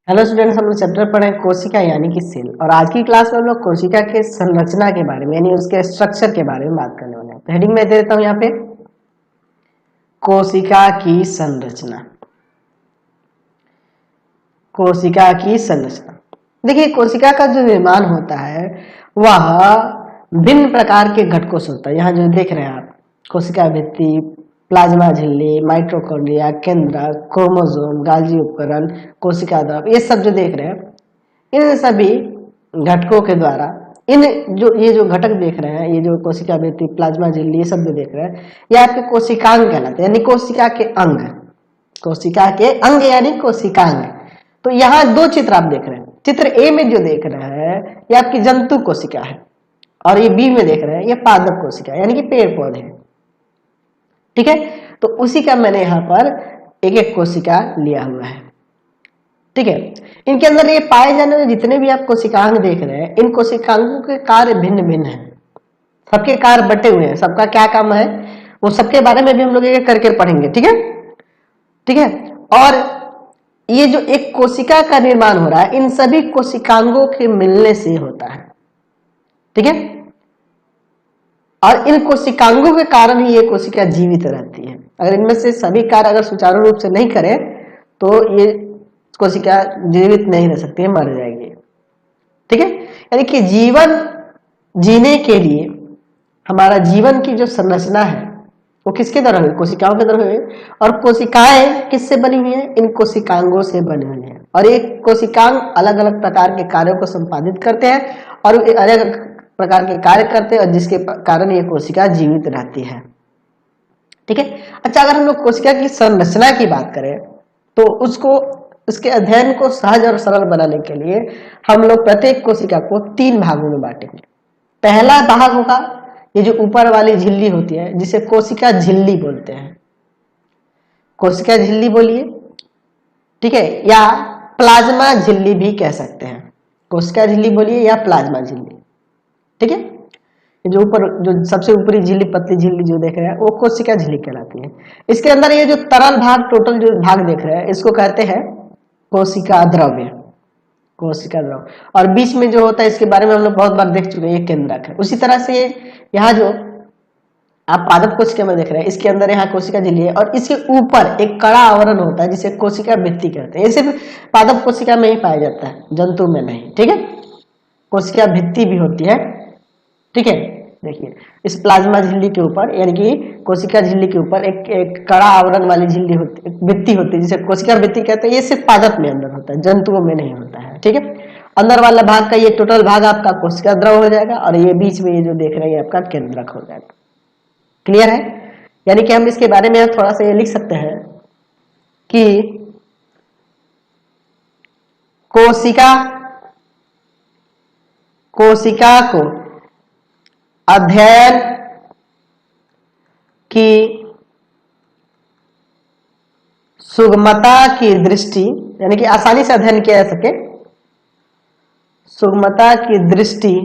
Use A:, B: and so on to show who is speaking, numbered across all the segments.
A: Hello students, हम लोग chapter पढ़े कोशिका यानी कि सेल। और आज की क्लास में हम लोग कोशिका के संरचना के बारे में यानी उसके स्ट्रक्चर के बारे में बात करने वाले हैं। तो हेडिंग में दे देता हूं यहाँ पे कोशिका की संरचना। कोशिका की संरचना, देखिए कोशिका का जो निर्माण होता है वह भिन्न प्रकार के घटकों से होता है। यहाँ जो देख रहे हैं आप, कोशिका भित्ति, प्लाज्मा झिल्ली, माइटोकॉन्ड्रिया, केंद्रक, क्रोमोसोम, गाल्गी उपकरण, कोशिका द्रव, ये सब जो देख रहे हैं इन सभी घटकों के द्वारा ये जो घटक देख रहे हैं, ये जो कोशिका भित्ति, प्लाज्मा झिल्ली, ये सब जो देख रहे हैं ये आपके कोशिकांग कहलाते हैं, यानी कोशिका के अंग। कोशिका के अंग यानी कोशिकांग। तो यहाँ दो चित्र आप देख रहे हैं। चित्र ए में जो देख रहे हैं ये आपकी जंतु कोशिका है, और ये बी में देख रहे हैं ये पादप कोशिका यानी कि पेड़ पौधे। ठीक है, तो उसी का मैंने यहाँ पर एक एक कोशिका लिया हुआ है। ठीक है, इनके अंदर ये पाए जाने वाले जितने भी आप कोशिकांग देख रहे हैं, इन कोशिकांगों के कार्य भिन्न भिन्न हैं। सबके कार्य बटे हुए हैं, सबका क्या काम है वो सबके बारे में भी हम लोग एक एक करके पढ़ेंगे। ठीक है, ठीक है। और ये जो एक कोशिका का निर्माण हो रहा है इन सभी कोशिकांगों के मिलने से होता है। ठीक है, और इन कोशिकांगों के कारण ही ये कोशिका जीवित रहती है। अगर इनमें से सभी कार्य अगर सुचारू रूप से नहीं करें तो ये कोशिका जीवित नहीं रह सकती है, मर जाएगी। ठीक है, यानी कि जीवन जीने के लिए हमारा जीवन की जो संरचना है वो किसके द्वारा हुई? कोशिकाओं के द्वारा हुई। और कोशिकाएं किससे बनी हुई है? इन कोशिकांगों से बनी हुई है। और ये कोशिकांग अलग अलग प्रकार के कार्यों को संपादित करते हैं और अलग प्रकार के कार्य करते हैं, और जिसके कारण ये कोशिका जीवित रहती है। ठीक है, अच्छा, अगर हम लोग कोशिका की संरचना की बात करें तो उसके अध्ययन को सहज और सरल बनाने के लिए हम लोग प्रत्येक कोशिका को 3 भागों में बांटेंगे। पहला भाग होगा ये जो ऊपर वाली झिल्ली होती है जिसे कोशिका झिल्ली बोलते हैं। कोशिका झिल्ली बोलिए, ठीक है, या प्लाज्मा झिल्ली भी कह सकते हैं। कोशिका झिल्ली बोलिए या प्लाज्मा झिल्ली। ठीक है, जो ऊपर जो सबसे ऊपरी झिल्ली, पतली झिल्ली जो देख रहे हैं वो कोशिका झिल्ली कहलाती है। इसके अंदर ये जो तरल भाग, टोटल जो भाग देख रहे हैं इसको कहते हैं कोशिका द्रव्य। कोशिका द्रव, और बीच में जो होता है इसके बारे में हम लोग बहुत बार देख चुके हैं, ये केंद्रक है। उसी तरह से यहाँ जो आप पादप कोशिका में देख रहे हैं इसके अंदर यहाँ कोशिका झिल्ली है, और इसके ऊपर एक कड़ा आवरण होता है जिसे कोशिका भित्ति कहते हैं। ये सिर्फ पादप कोशिका में ही पाया जाता है, जंतु में नहीं। ठीक है, कोशिका भित्ति भी होती है। ठीक है, देखिए इस प्लाज्मा झिल्ली के ऊपर यानी कि कोशिका झिल्ली के ऊपर एक कड़ा आवरण वाली झिल्ली होती, भित्ति होती है जिसे कोशिका भित्ति कहते हैं। ये सिर्फ पादप में अंदर होता है, जंतुओं में नहीं होता है। ठीक है, अंदर वाला भाग का ये टोटल भाग आपका कोशिका द्रव हो जाएगा, और ये बीच में ये जो देख रहे हैं आपका केंद्रक हो जाएगा। क्लियर है? यानी कि हम इसके बारे में थोड़ा सा ये लिख सकते हैं कि कोशिका को अध्ययन की सुगमता की दृष्टि, यानी कि आसानी से अध्ययन किया जा सके, सुगमता की दृष्टि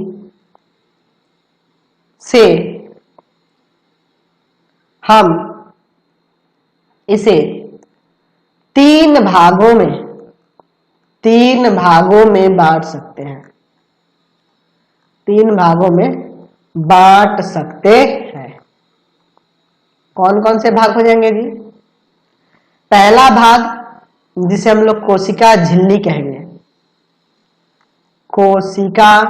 A: से हम इसे 3 भागों में बांट सकते हैं। 3 भागों में बांट सकते हैं। कौन कौन से भाग हो जाएंगे जी? पहला भाग जिसे हम लोग कोशिका झिल्ली कहेंगे, कोशिका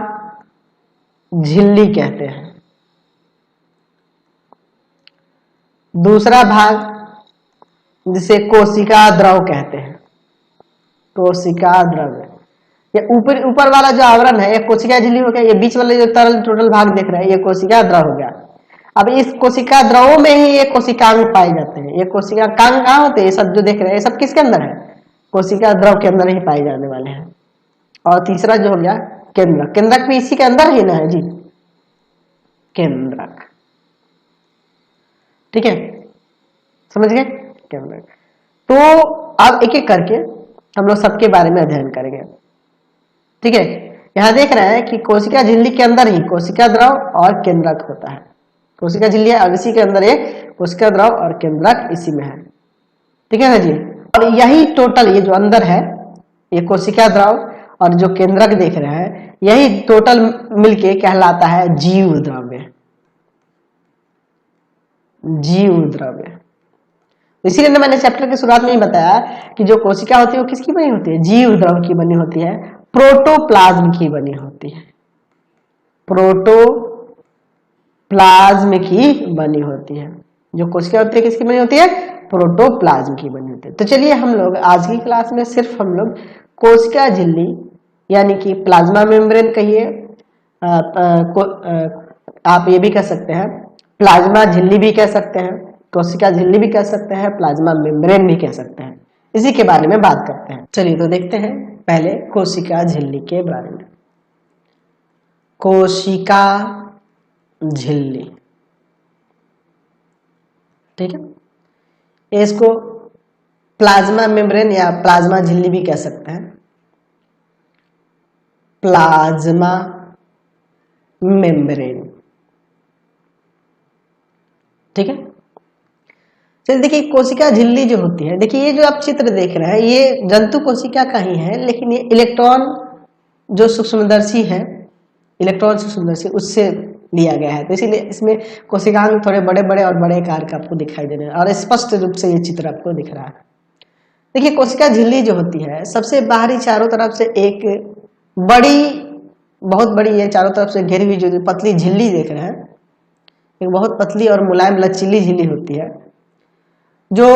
A: झिल्ली कहते हैं। दूसरा भाग जिसे कोशिका द्रव कहते हैं, कोशिका द्रव। ये ऊपर वाला जो आवरण है ये कोशिका झिल्ली हो गया, ये बीच वाले जो तरल टोटल भाग देख रहे हैं ये कोशिका द्रव हो गया। अब इस कोशिका द्रवों में ही ये कोशिकांग पाए जाते हैं। ये कोशिकांग कहाँ होते हैं? ये सब जो देख रहे हैं ये सब किसके अंदर है? कोशिका द्रव के अंदर ही पाए जाने वाले हैं। और तीसरा जो हो गया केंद्रक। केंद्रक भी इसी के अंदर ही ना है जी, केंद्रक। ठीक है, समझ गए? केंद्रक। तो अब एक एक करके हम लोग सबके बारे में अध्ययन करेंगे। ठीक है, यहां देख रहे हैं कि कोशिका झिल्ली के अंदर ही कोशिका द्रव और केंद्रक होता है। कोशिका झिल्ली है और इसी के अंदर एक कोशिका द्रव और केंद्रक इसी में है। ठीक है ना जी? और यही टोटल ये जो अंदर है ये कोशिका द्रव और जो केंद्रक देख रहे हैं, यही टोटल मिलके कहलाता है जीव द्रव्य। जीव द्रव्य। इसीलिए ना मैंने चैप्टर की शुरुआत में ही बताया कि जो कोशिका होती है वो किसकी बनी होती है? जीव द्रव की बनी होती है, प्रोटोप्लाज्म की बनी होती है, प्रोटोप्लाज्म की बनी होती है। जो कोशिका होती है किसकी बनी होती है? प्रोटोप्लाज्म की बनी होती है। तो चलिए हम लोग आज की क्लास में सिर्फ हम लोग कोशिका झिल्ली यानी कि प्लाज्मा मेम्ब्रेन कहिए, आप ये भी कह सकते हैं प्लाज्मा झिल्ली भी कह सकते हैं, कोशिका झिल्ली भी कह सकते हैं, प्लाज्मा मेम्ब्रेन भी कह सकते हैं, इसी के बारे में बात करते हैं। चलिए तो देखते हैं पहले कोशिका झिल्ली के बारे में। कोशिका झिल्ली, ठीक है, इसको प्लाज्मा मेम्ब्रेन या प्लाज्मा झिल्ली भी कह सकते हैं, प्लाज्मा मेम्ब्रेन, ठीक है। चलिए देखिए कोशिका झिल्ली जो होती है, देखिए ये जो आप चित्र देख रहे हैं ये जंतु कोशिका का ही है, लेकिन ये इलेक्ट्रॉन जो सूक्ष्मदर्शी है, इलेक्ट्रॉन सूक्ष्मदर्शी उससे लिया गया है, तो इसीलिए इसमें कोशिकांग थोड़े बड़े बड़े और बड़े आकार का आपको दिखाई दे रहे हैं और स्पष्ट रूप से ये चित्र आपको दिख रहा है। देखिए कोशिका झिल्ली जो होती है सबसे बाहरी चारों तरफ से एक बड़ी, बहुत बड़ी, ये चारों तरफ से घेरी हुई जो पतली झिल्ली देख रहे हैं, एक बहुत पतली और मुलायम लचीली झिल्ली होती है जो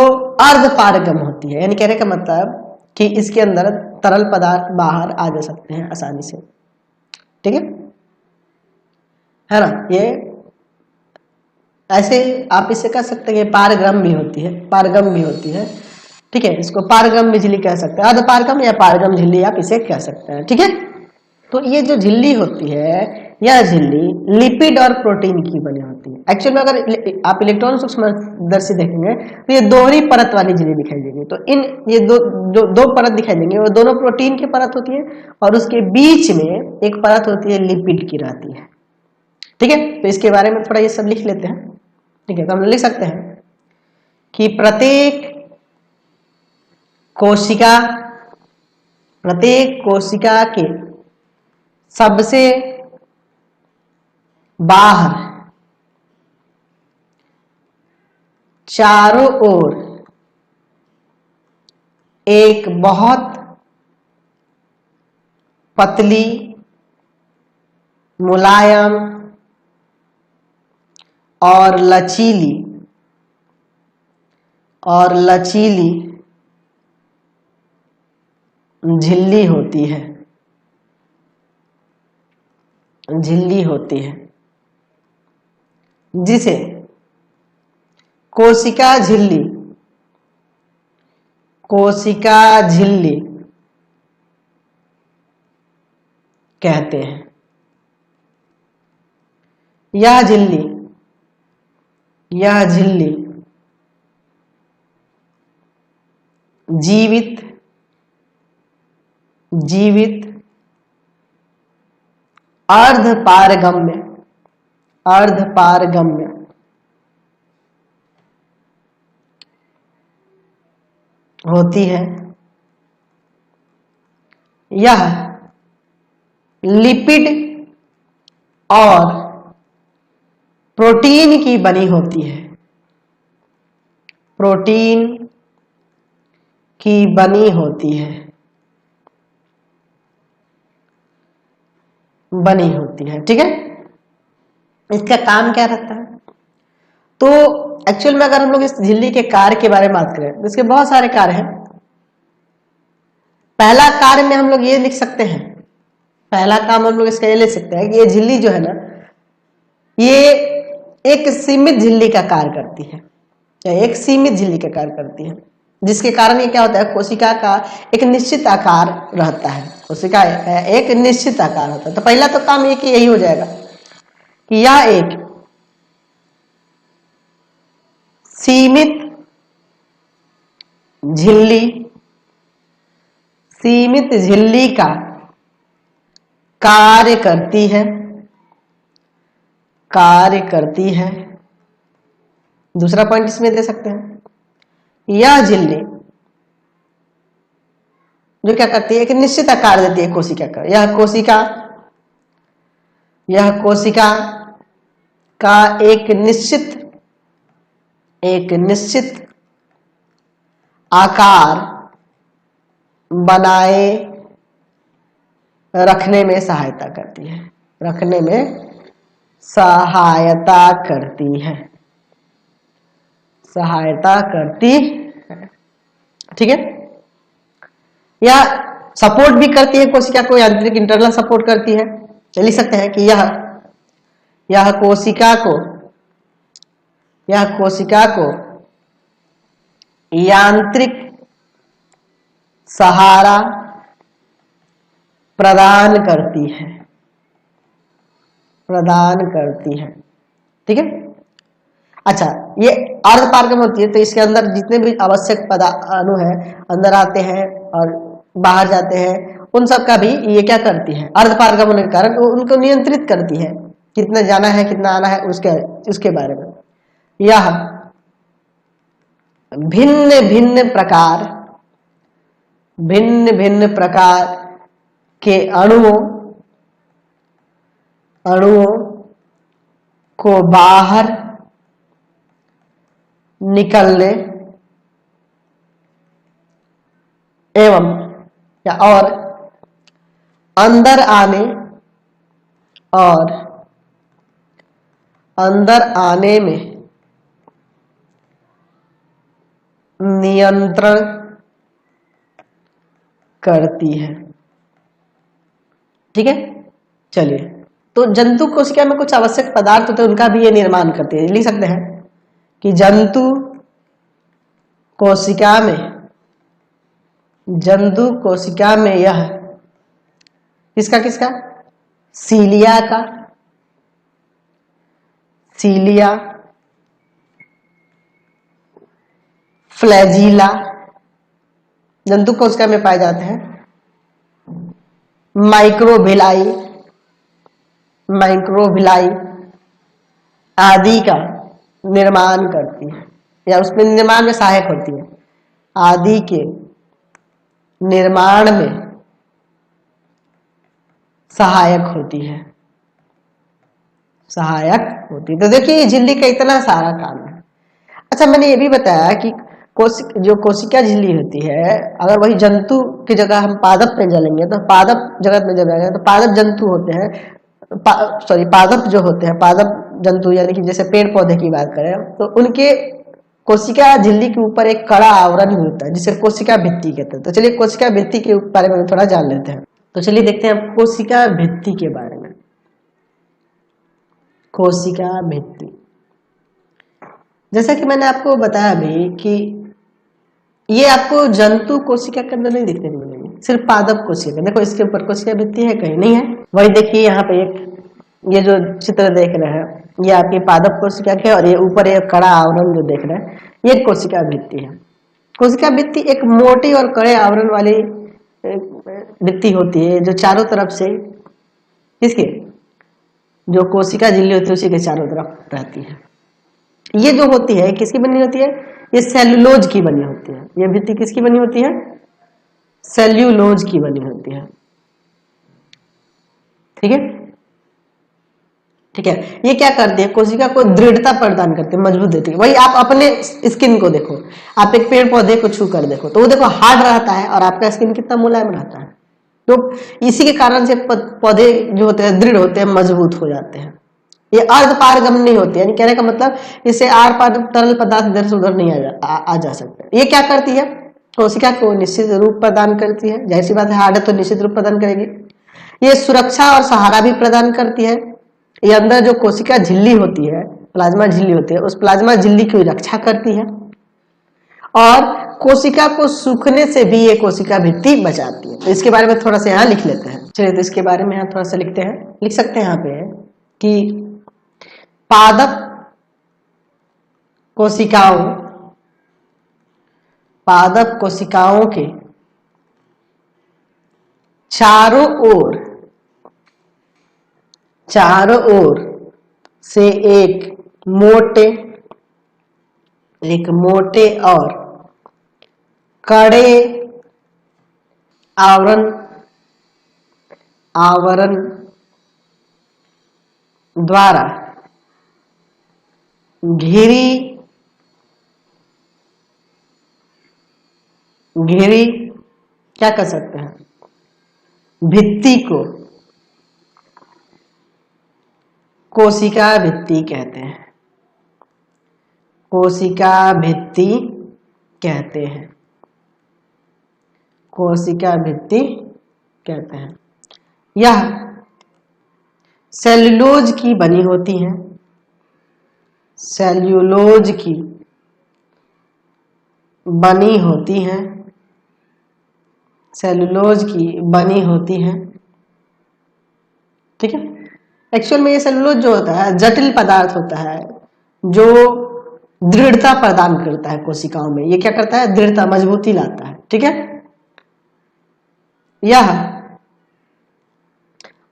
A: अर्धपारगम होती है, यानी कहने का मतलब कि इसके अंदर तरल पदार्थ बाहर आ जा सकते हैं आसानी से, ठीक है ना। ये ऐसे आप इसे कह सकते हैं पारगम भी होती है, पारगम भी होती है, ठीक है, इसको पारगम झिल्ली कह सकते हैं, अर्धपारगम या पारगम झिल्ली आप इसे कह सकते हैं, ठीक है। तो ये जो झिल्ली होती है, यह झिल्ली लिपिड और प्रोटीन की बनी होती है। एक्चुअल में अगर आप इलेक्ट्रॉन सूक्ष्मदर्शी देखेंगे तो ये दोहरी परत वाली झिल्ली दिखाई देगी। तो इन ये दो परत दिखाई देंगे, वो दोनों प्रोटीन की परत होती है और उसके बीच में एक परत होती है लिपिड की रहती है, ठीक है। तो इसके बारे में थोड़ा ये सब लिख लेते हैं, ठीक है। तो हम लिख सकते हैं कि प्रत्येक कोशिका के सबसे बाहर चारों ओर एक बहुत पतली, मुलायम और लचीली झिल्ली होती है, जिसे कोशिका झिल्ली कहते हैं। यह झिल्ली जीवित अर्धपारगम्य होती है। यह लिपिड और प्रोटीन की बनी होती है, ठीक है। इसका काम क्या रहता है? तो एक्चुअल में अगर हम लोग इस झिल्ली के कार्य के बारे में बात करें तो इसके बहुत सारे कार्य हैं। पहला कार्य में हम लोग ये लिख सकते हैं, पहला काम हम लोग इसका ये ले सकते हैं कि ये झिल्ली जो है ना, ये एक सीमित झिल्ली का कार्य करती है, जिसके कारण ये क्या होता है, कोशिका का एक निश्चित आकार रहता है, कोशिका एक निश्चित आकार होता है। तो पहला तो काम ये कि यही हो जाएगा कि यह एक सीमित झिल्ली का कार्य करती है। दूसरा पॉइंट इसमें दे सकते हैं, यह झिल्ली जो क्या करती है, एक निश्चित आकार देती है कोशिका का। यह कोशिका का एक निश्चित आकार बनाए रखने में सहायता करती है, ठीक है। यह सपोर्ट भी करती है कोशिका को, यांत्रिक इंटरनल सपोर्ट करती है। लिख सकते हैं कि यह कोशिका को यांत्रिक सहारा प्रदान करती है, ठीक है। अच्छा, ये अर्धपारगम होती है तो इसके अंदर जितने भी आवश्यक अणु है अंदर आते हैं और बाहर जाते हैं, उन सब का भी ये क्या करती है, अर्धपारगम होने के कारण उनको नियंत्रित करती है, कितना जाना है कितना आना है उसके बारे में। यह भिन्न प्रकार के अणुओं को बाहर निकलने एवं और अंदर आने में नियंत्रण करती है, ठीक है। चलिए, तो जंतु कोशिका में कुछ आवश्यक पदार्थ होते हैं, उनका भी ये निर्माण करती है। लिख सकते हैं कि जंतु कोशिका में यह किसका सीलिया फ्लैजिला जंतु कोशिका में पाए जाते हैं। माइक्रोविलाई आदि का निर्माण करती है, या उसमें निर्माण में सहायक होती है, आदि के निर्माण में सहायक होती है। तो देखिए झिल्ली का इतना सारा काम है। अच्छा, मैंने ये भी बताया कि जो कोशिका झिल्ली होती है, अगर वही जंतु की जगह हम पादप में चलेंगे तो पादप जगत में जब जाएंगे तो पादप जंतु होते हैं, पादप जो होते हैं, पादप जंतु यानी कि जैसे पेड़ पौधे की बात करें तो उनके कोशिका झिल्ली के ऊपर एक कड़ा आवरण होता है जिसे कोशिका भित्ति कहते हैं। तो चलिए कोशिका भित्ति के बारे में थोड़ा जान लेते हैं। तो चलिए देखते हैं कोशिका भित्ति के बारे में। कोशिका भित्ति, जैसा कि मैंने आपको बताया अभी कि ये आपको जंतु कोशिका के अंदर नहीं दिखने को मिलेगी, सिर्फ पादप कोशिका। देखो इसके ऊपर कोशिका भित्ति है, कहीं नहीं है। वही देखिए यहाँ पे ये जो चित्र देख रहे हैं ये आपकी पादप कोशिका के, और ये ऊपर एक कड़ा आवरण जो देख रहे हैं ये कोशिका भित्ति है। कोशिका भित्ति एक मोटी और कड़े आवरण वाली भित्ति होती है जो चारों तरफ से किसके, जो कोशिका झिल्ली होती है उसी के चारों तरफ रहती है। ये जो होती है किसकी बनी होती है, ये सेल्यूलोज की बनी होती है। ये भित्ति किसकी बनी होती है, सेल्यूलोज की बनी होती है, ठीक है। ये क्या करती है, कोशिका को दृढ़ता प्रदान करती है, मजबूत देती है। वही आप अपने स्किन को देखो, आप एक पेड़ पौधे को छू कर देखो तो वो देखो हार्ड रहता है और आपका स्किन कितना मुलायम रहता है। तो इसी के कारण से पौधे जो होते हैं दृढ़ होते हैं, मजबूत हो जाते हैं। ये अर्धपारगमनी होती है, यानी कहने का मतलब इससे आर पार तरल पदार्थ इधर से उधर नहीं आ जा सकते। ये क्या करती है, कोशिका को निश्चित रूप प्रदान करती है। जाहिर सी बात है हार्ड है तो निश्चित रूप प्रदान करेगी। ये सुरक्षा और सहारा भी प्रदान करती है। ये अंदर जो कोशिका झिल्ली होती है, प्लाज्मा झिल्ली होती है, उस प्लाज्मा झिल्ली की रक्षा करती है और कोशिका को सूखने से भी ये कोशिका भित्ति बचाती है। तो इसके बारे में थोड़ा सा यहाँ लिख लेते हैं। चलिए तो इसके बारे में यहाँ थोड़ा सा लिखते हैं, लिख सकते हैं यहाँ पे कि पादप कोशिकाओं के चारों ओर से एक मोटे और कड़े आवरण आवरण द्वारा घिरी क्या कर सकते हैं, भित्ति को कोशिका भित्ति कहते हैं, कोशिका भित्ति कहते हैं, कोशिका भित्ति कहते हैं। यह सेल्यूलोज की बनी होती है, सेल्यूलोज की बनी होती है, सेल्यूलोज की बनी होती है। ठीक है, एक्चुअल में ये सेल्यूलोज जो होता है जटिल पदार्थ होता है जो दृढ़ता प्रदान करता है कोशिकाओं में। ये क्या करता है, दृढ़ता, मजबूती लाता है। ठीक है, यह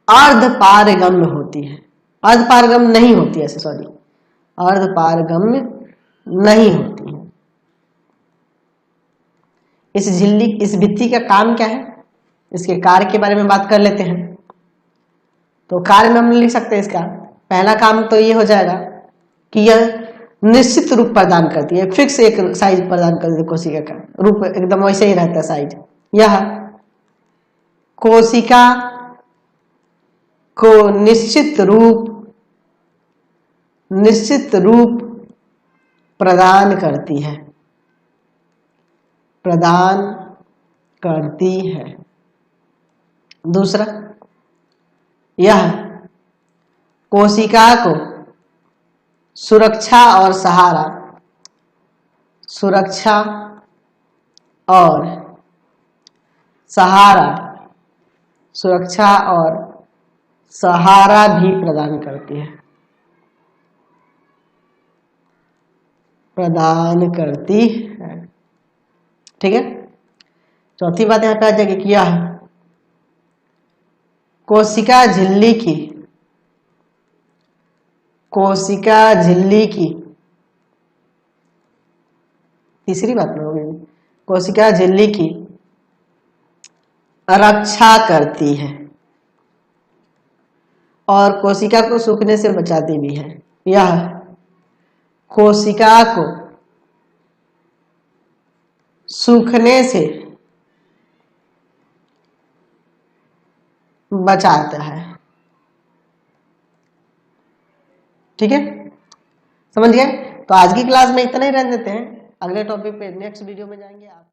A: अर्धपारगम्य होती है, अर्धपारगम्य नहीं होती है, सॉरी, अर्धपारगम्य नहीं होती है। इस झिल्ली, इस भित्ति का काम क्या है, इसके कार्य के बारे में बात कर लेते हैं। तो कार्य में हम लिख सकते हैं इसका पहला काम तो ये हो जाएगा कि यह निश्चित रूप प्रदान करती है, फिक्स एक साइज प्रदान करती है, कोशिका का रूप एकदम वैसे ही रहता है साइज। यह कोशिका को निश्चित रूप प्रदान करती है, प्रदान करती है। दूसरा, यह कोशिका को सुरक्षा और सहारा, सुरक्षा और सहारा, सुरक्षा और सहारा भी प्रदान करती है, प्रदान करती है। ठीक है, चौथी बात यहां पे आ जाएगी कि यह कोशिका झिल्ली की, कोशिका झिल्ली की, तीसरी बात में होगी, कोशिका झिल्ली की रक्षा करती है और कोशिका को सूखने से बचाती भी है। यह कोशिका को सूखने से बचाता है। ठीक है, समझ गए? तो आज की क्लास में इतना ही रहने देते हैं, अगले टॉपिक पे नेक्स्ट वीडियो में जाएंगे आप।